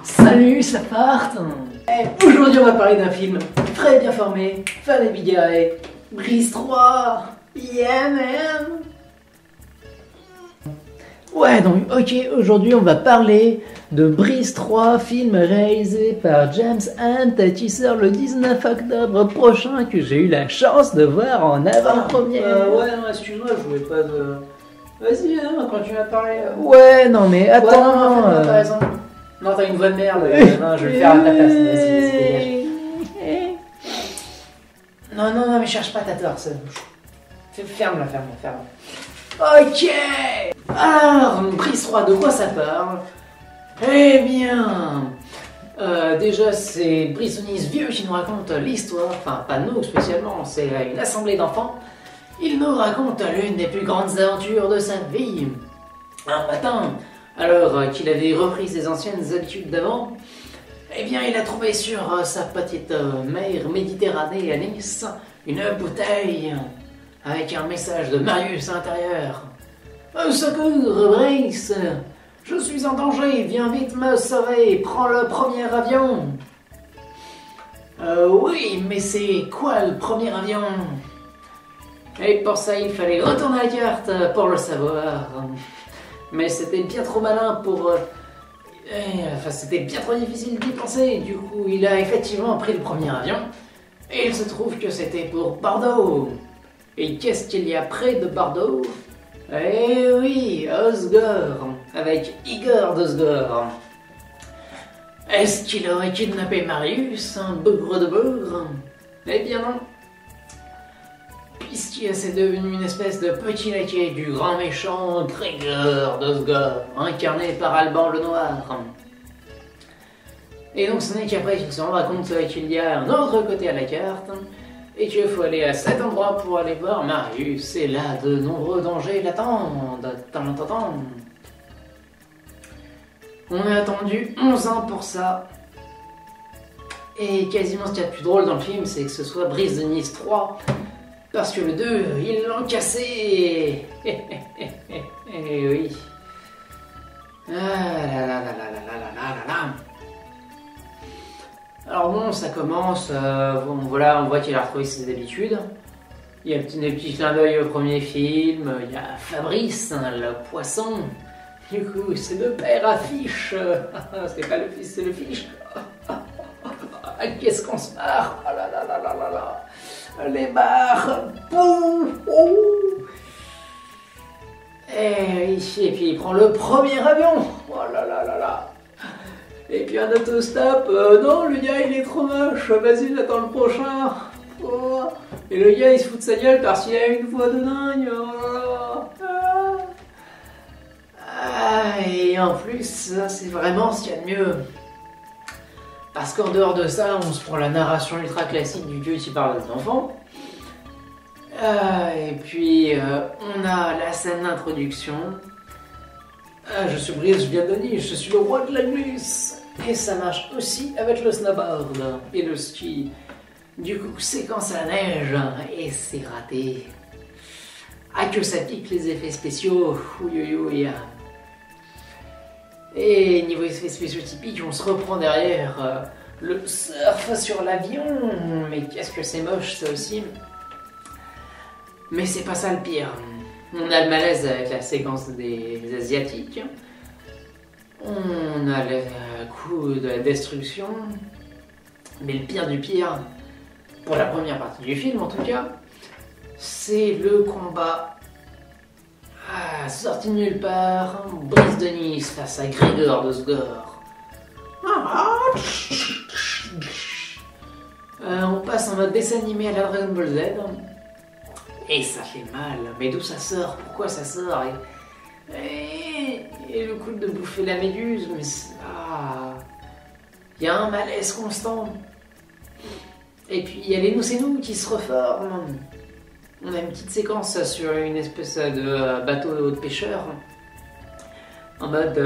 Salut, ça part. Aujourd'hui on va parler d'un film très bien formé, fan et bigarré, Brise 3. Yeah man. Ouais donc ok, aujourd'hui on va parler de Brise 3, film réalisé par James Hunt qui sort le 19 octobre prochain, que j'ai eu la chance de voir en avant-première. Ouais, non, excuse-moi, je voulais pas de... Vas-y, continue à parler. Ouais, non mais attends. Ouais, non, en fait, t'as raison. Non, t'as une voix de merde. Non, je vais le faire à ta place. Vas-y, dégage. Non, mais cherche pas ta torse. Ferme-la. Ok. Alors, Brise 3, de quoi ça parle? Eh bien... déjà, c'est Brise Denis vieux qui nous raconte l'histoire, enfin pas nous spécialement, c'est une assemblée d'enfants. Il nous raconte l'une des plus grandes aventures de sa vie. Un matin, alors qu'il avait repris ses anciennes habitudes d'avant, eh bien il a trouvé sur sa petite mer Méditerranée à Nice une bouteille avec un message de Marius à l'intérieur. Au secours, Brice! Je suis en danger, viens vite me sauver, prends le premier avion. Oui, mais c'est quoi le premier avion? Et pour ça, il fallait retourner à la carte pour le savoir. Mais c'était bien trop malin pour... Enfin, c'était bien trop difficile d'y penser. Du coup, il a effectivement pris le premier avion. Et il se trouve que c'était pour Bordeaux. Et qu'est-ce qu'il y a près de Bordeaux? Eh oui, Osgore, avec Igor d'Osgore. Est-ce qu'il aurait kidnappé Marius, un bougre de bougre? Eh bien non. Puisqu'il c'est devenu une espèce de petit laquais du grand méchant Grégor d'Osgore, incarné par Alban le Noir. Et donc ce n'est qu'après qu'il se rendra compte qu'il y a un autre côté à la carte, et qu'il faut aller à cet endroit pour aller voir Marius, et là de nombreux dangers l'attendent. On a attendu 11 ans pour ça. Et quasiment ce qu'il y a de plus drôle dans le film, c'est que ce soit Brise Denis 3, parce que le 2, ils l'ont cassé. Eh oui. Ah là. Alors bon, ça commence, voilà, on voit qu'il a retrouvé ses habitudes. Il y a des petits clins d'œil au premier film, il y a Fabrice, le poisson. Du coup, c'est le père affiche. C'est pas le fils, c'est le fiche. Qu'est-ce qu'on se marre. Oh là. Les barres. Et puis il prend le premier avion. Oh là. Et puis un autostop, non, le gars il est trop moche, vas-y, j'attends le prochain. Oh. Et le gars il se fout de sa gueule parce qu'il a une voix de dingue. Oh. Et en plus, ça c'est vraiment ce qu'il y a de mieux. Parce qu'en dehors de ça, on se prend la narration ultra classique du vieux qui parle aux enfants. Et puis on a la scène d'introduction. Je suis Brice, je viens de Nice, je suis le roi de la glisse. Et ça marche aussi avec le snowboard et le ski. Du coup, séquence à la neige, et c'est raté. Ah, que ça pique les effets spéciaux. Ouïouïouï. Et niveau effets spéciaux typiques, on se reprend derrière le surf sur l'avion. Mais qu'est-ce que c'est moche ça aussi. Mais c'est pas ça le pire. On a le malaise avec la séquence des Asiatiques. On a le coup de la destruction. Mais le pire du pire, pour la première partie du film en tout cas, c'est le combat. Sorti de nulle part, Brise Denis face à Grégor d'Osgore. On passe en mode dessin animé à la Dragon Ball Z. Et ça fait mal, mais d'où ça sort? Pourquoi ça sort? Et le coup de bouffer la méduse, mais il y a un malaise constant. Et puis il y a les nous qui se reforment. On a une petite séquence sur une espèce de bateau de pêcheurs. En mode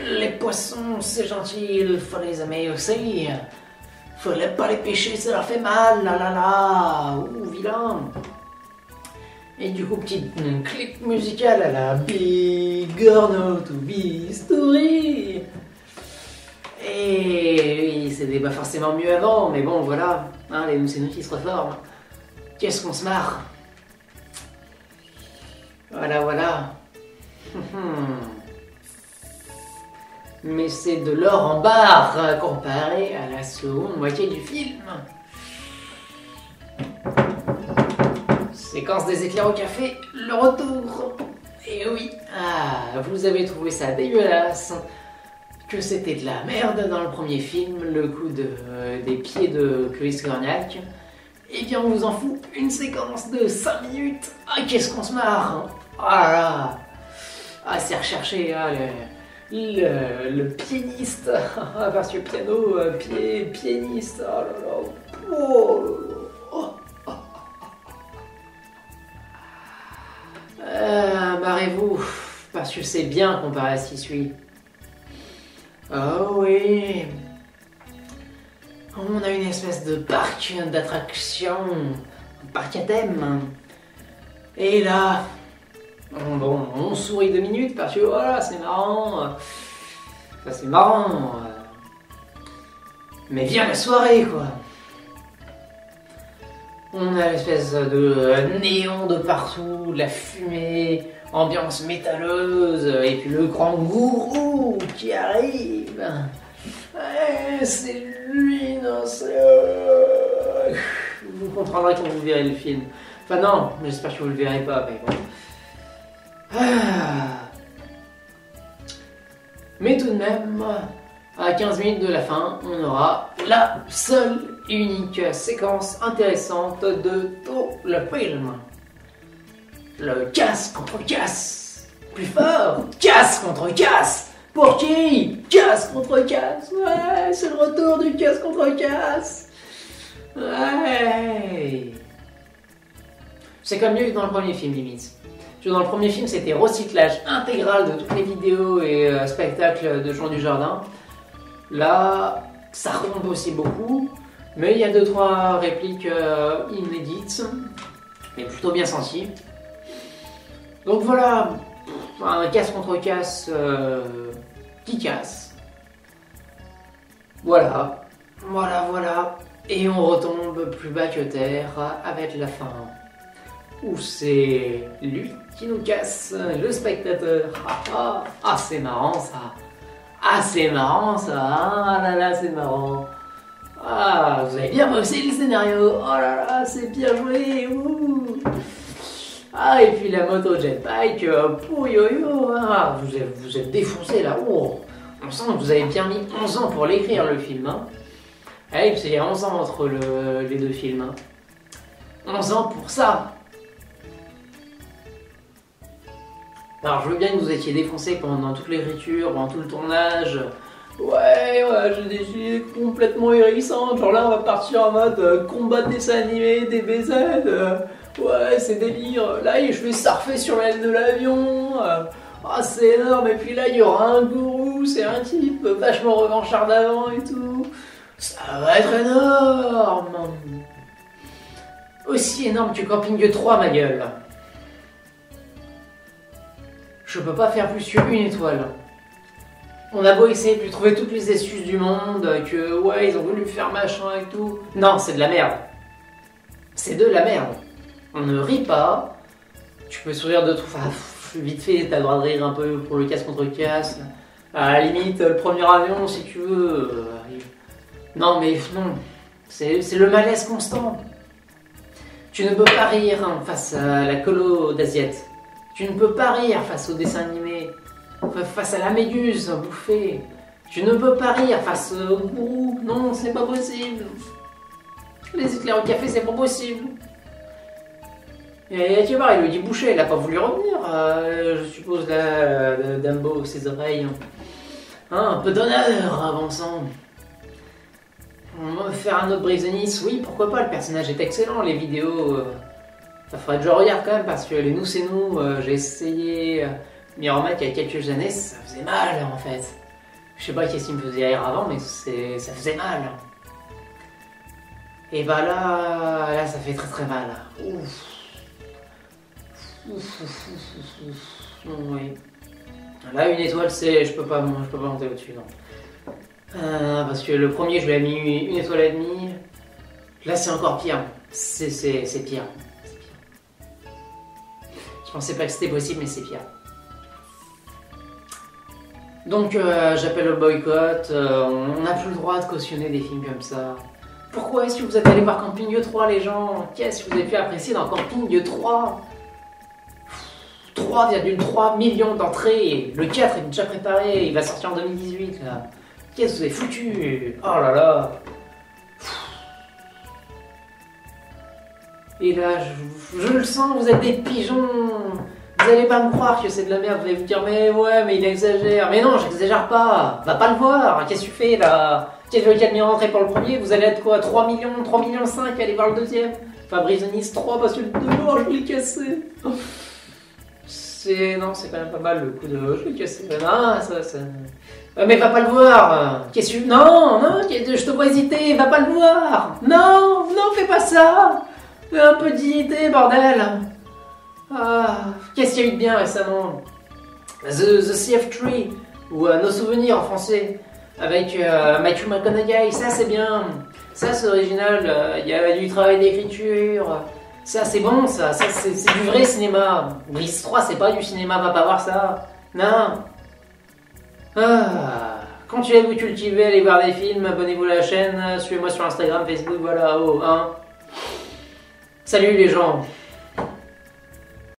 les poissons c'est gentil, il faut les aimer aussi. Faudrait pas les pêcher, ça leur fait mal, là. Ouh, vilain. Et du coup, petite clip musicale à la Big or Not to Be Story. Et oui, c'était pas forcément mieux avant, mais bon, voilà, hein, les nous c'est nous qui se reforment. Qu'est-ce qu'on se marre. Voilà, voilà. Mais c'est de l'or en barre comparé à la seconde moitié du film. Séquence des éclairs au café, le retour. Et oui, vous avez trouvé ça dégueulasse, que c'était de la merde dans le premier film, le coup des pieds de Chloé Cornillac. Eh bien on vous en fout une séquence de 5 minutes. Qu'est-ce qu'on se marre. Là là. C'est recherché, le pianiste, parce que piano, pianiste, oh là là. Barrez-vous, parce que c'est bien comparé à ce qui suit. Oh oui. On a une espèce de parc d'attractions, un parc à thème. Et là, bon, on sourit 2 minutes parce que voilà, c'est marrant. Ça c'est marrant. Mais vient la soirée quoi. On a l'espèce de néon de partout, de la fumée, ambiance métalleuse, et puis le grand gourou qui arrive. C'est lui, non, c'est... Vous comprendrez quand vous verrez le film. Enfin non, j'espère que vous le verrez pas, mais bon. Mais tout de même, à 15 minutes de la fin, on aura la seule et unique séquence intéressante de tout le film. Le casse contre casse. Plus fort, casse contre casse. Pour qui? Casse contre casse. Ouais, c'est le retour du casse contre casse. Ouais. C'est comme mieux que dans le premier film, limite. Parce que dans le premier film, c'était recyclage intégral de toutes les vidéos et spectacles de Jean Dujardin. Là, ça retombe aussi beaucoup. Mais il y a 2-3 répliques inédites, mais plutôt bien senties. Donc voilà, un casse contre casse qui casse. Voilà. Et on retombe plus bas que terre avec la fin. Où c'est lui qui nous casse, le spectateur. C'est marrant ça. C'est marrant ça. Là là, c'est marrant. Vous avez bien bossé le scénario. Oh là là, c'est bien joué. Ouh. Et puis la moto jetbike, pour yo-yo. Vous êtes défoncé là. Oh. On sent que vous avez bien mis 11 ans pour l'écrire le film. Et puis il y a 11 ans entre les deux films. 11 ans pour ça. Alors je veux bien que vous étiez défoncé pendant toute l'écriture, pendant tout le tournage. Ouais, j'ai des idées complètement hérissantes. Genre là, on va partir en mode combat de dessin animé, des BZ. Ouais, c'est délire. Là, je vais surfer sur l'aile de l'avion. C'est énorme. Et puis là, il y aura un gourou. C'est un type vachement revanchard d'avant et tout. Ça va être énorme. Aussi énorme que Camping 3, ma gueule. Je peux pas faire plus que 1 étoile. On a beau essayer de lui trouver toutes les excuses du monde, que ouais, ils ont voulu faire machin et tout. Non, c'est de la merde. C'est de la merde. On ne rit pas. Tu peux sourire de tout. Vite fait, t'as le droit de rire un peu pour le casse contre casse. À la limite, le premier avion, si tu veux. Non, mais non. C'est le malaise constant. Tu ne peux pas rire face à la colo d'Asiette. Tu ne peux pas rire face au dessin animé. Face à la méduse bouffée. Tu ne peux pas rire face au gourou. Non, c'est pas possible. Les éclairs au café, c'est pas possible. Et tu vois, il lui dit boucher, il a pas voulu revenir. Je suppose là, Dumbo, ses oreilles. Un peu d'honneur, bon sang. On va faire un autre Brise de Nice, oui, pourquoi pas, le personnage est excellent, les vidéos. Ça faudrait que je regarde quand même, parce que les nous c'est nous, j'ai essayé m'y remettre il y a quelques années, ça faisait mal en fait. Je sais pas qu'est-ce qui me faisait rire avant, mais ça faisait mal. Et bah là ça fait très très mal. Ouf. Oui. Là 1 étoile, je peux pas monter au-dessus, non. Parce que le premier, je lui ai mis 1,5 étoiles. Là, c'est encore pire. C'est pire. C'est pire. Je pensais pas que c'était possible, mais c'est pire. Donc, j'appelle au boycott. On n'a plus le droit de cautionner des films comme ça. Pourquoi est-ce que vous êtes allés voir Camping 3, les gens? Qu'est-ce que vous avez pu apprécier dans Camping 3? 3,3 millions d'entrées. Le 4 est déjà préparé. Il va sortir en 2018, là. Qu'est-ce que vous avez foutu? Oh là là. Et là, je le sens, vous êtes des pigeons. Vous allez pas me croire que c'est de la merde. Vous allez vous dire, mais ouais, mais il exagère. Mais non, j'exagère pas. Va pas le voir. Qu'est-ce que tu fais là? Qu'est-ce que 4 millions d'entrées pour le premier? Vous allez être quoi? 3 millions, 3 millions 5 à aller voir le deuxième? Fabrice Nice 3 parce que le 2, oh, je l'ai cassé. Non, c'est quand même pas mal le coup de je l'ai cassé. Non, ça. Mais va pas le voir. Qu'est-ce que non, je te vois hésiter. Va pas le voir. Non, fais pas ça. Un peu de dignité, bordel. Qu'est-ce qu'il y a eu de bien récemment? The CF3 ou Nos souvenirs en français avec Matthew McConaughey. Ça c'est bien. Ça c'est original. Il y a du travail d'écriture. Ça c'est bon, ça c'est du vrai cinéma. Brice 3 c'est pas du cinéma, va pas voir ça. Non. Continuez à vous cultiver, allez voir des films, abonnez-vous à la chaîne, suivez-moi sur Instagram, Facebook, voilà, Salut les gens.